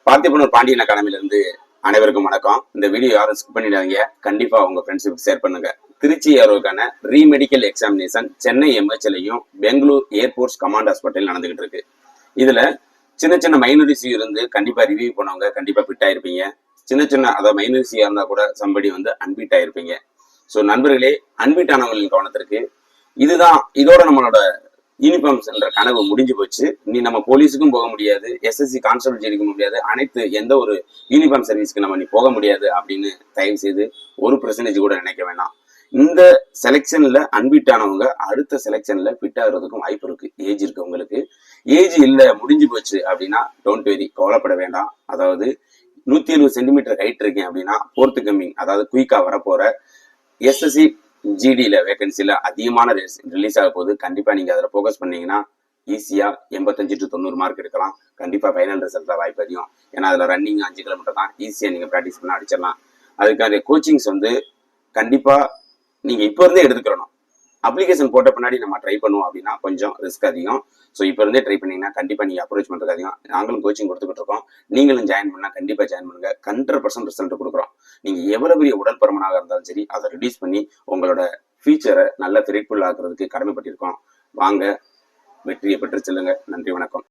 பார்த்திபனூர் பாண்டியன் அகாடமில இருந்து அனைவருக்கும் வணக்கம். இந்த வீடியோ யாரும் ஸ்கிப் பண்ணிடாதீங்க. கண்டிப்பா உங்க ஃப்ரெண்ட்ஸுக்கு ஷேர் பண்ணுங்க. திருச்சி ஏரோக்கான ரீமெடிக்கல் எக்ஸாமினேஷன் சென்னை எம்ஹெச்லையும் பெங்களூர் ஏர்போர்ட்ஸ் கமாண்ட் ஹாஸ்பிட்டல் நடந்துகிட்டு இருக்கு. இதுல சின்ன சின்ன மைனர் இஷ்யூ இருந்து கண்டிப்பா ரிவ்யூ பண்ணவங்க கண்டிப்பா ஃபிட் ஆயிருப்பீங்க. சின்ன அதாவது மைனர் இஷ்யூ இருந்தா கூட சம்படி அன்பிட் ஆயிருப்பீங்க. ஸோ நண்பர்களே, அன்பிட் ஆனவங்களின் கவனத்திற்கு இதுதான், இதோட நம்மளோட யூனிஃபார்ம்ஸ் என்ற கனவு முடிஞ்சு போச்சு. நீ நம்ம போலீஸுக்கும் போக முடியாது, எஸ்எஸ்சி கான்ஸ்டபிள் ஜெயிக்க முடியாது, அனைத்து எந்த ஒரு யூனிஃபார்ம் சர்வீஸ்க்கு நம்ம நீ போக முடியாது அப்படின்னு தயவு செய்து 1% கூட நினைக்க வேண்டாம். இந்த செலெக்ஷன்ல அன்பிட் ஆனவங்க அடுத்த செலெக்ஷன்ல ஃபிட் ஆகுறதுக்கும் வாய்ப்பு இருக்கு. ஏஜ் இருக்கு உங்களுக்கு. ஏஜ் இல்ல முடிஞ்சு போச்சு அப்படின்னா டோன்ட் வெரி, கவலைப்பட வேண்டாம். அதாவது 170 சென்டிமீட்டர் ஹைட் இருக்கேன் அப்படின்னா போர்த்து கம்மிங், அதாவது குயிக்கா வரப்போற எஸ்எஸ்சி ஜிடியில வேகன்சில அதிகமான ரிலீஸ் ஆக போகுது. கண்டிப்பா நீங்க அதில் ஃபோக்கஸ் பண்ணீங்கன்னா ஈஸியா 85 to 90 மார்க் எடுக்கலாம். கண்டிப்பா ஃபைனல் ரிசல்ட்ல வாய்ப்பு அதிகம். ஏன்னா அதுல ரன்னிங் 5 கிலோமீட்டர் தான், ஈஸியா நீங்க ப்ராக்டிஸ் பண்ண அடிச்சிடலாம். அதுக்கான கோச்சிங்ஸ் கண்டிப்பா நீங்க இப்ப இருந்தே எடுத்துக்கிறணும். அப்ளிகேஷன் போட்ட பின்னாடி நம்ம ட்ரை பண்ணுவோம் அப்படின்னா கொஞ்சம் ரிஸ்க் அதிகம். ஸோ இப்போ இருந்தே ட்ரை பண்ணீங்கன்னா கண்டிப்பா நீங்க அப்ரோச் பண்றது அதிகம். நாங்களும் கோச்சிங் கொடுத்துக்கிட்டு இருக்கோம். நீங்களும் ஜாயின் பண்ணா கண்டிப்பா ஜாயின் பண்ணுங்க. 100% ரிசல்ட் கொடுக்குறோம். நீங்க எவ்வளவு பெரிய உடல் பருமனாக இருந்தாலும் சரி, அதை ரிடியூஸ் பண்ணி உங்களோட ஃபியூச்சரை நல்ல திரைப்புள் ஆக்குறதுக்கு கடமைப்பட்டிருக்கோம். வாங்க, வெற்றியை பெற்று செல்லுங்க. நன்றி, வணக்கம்.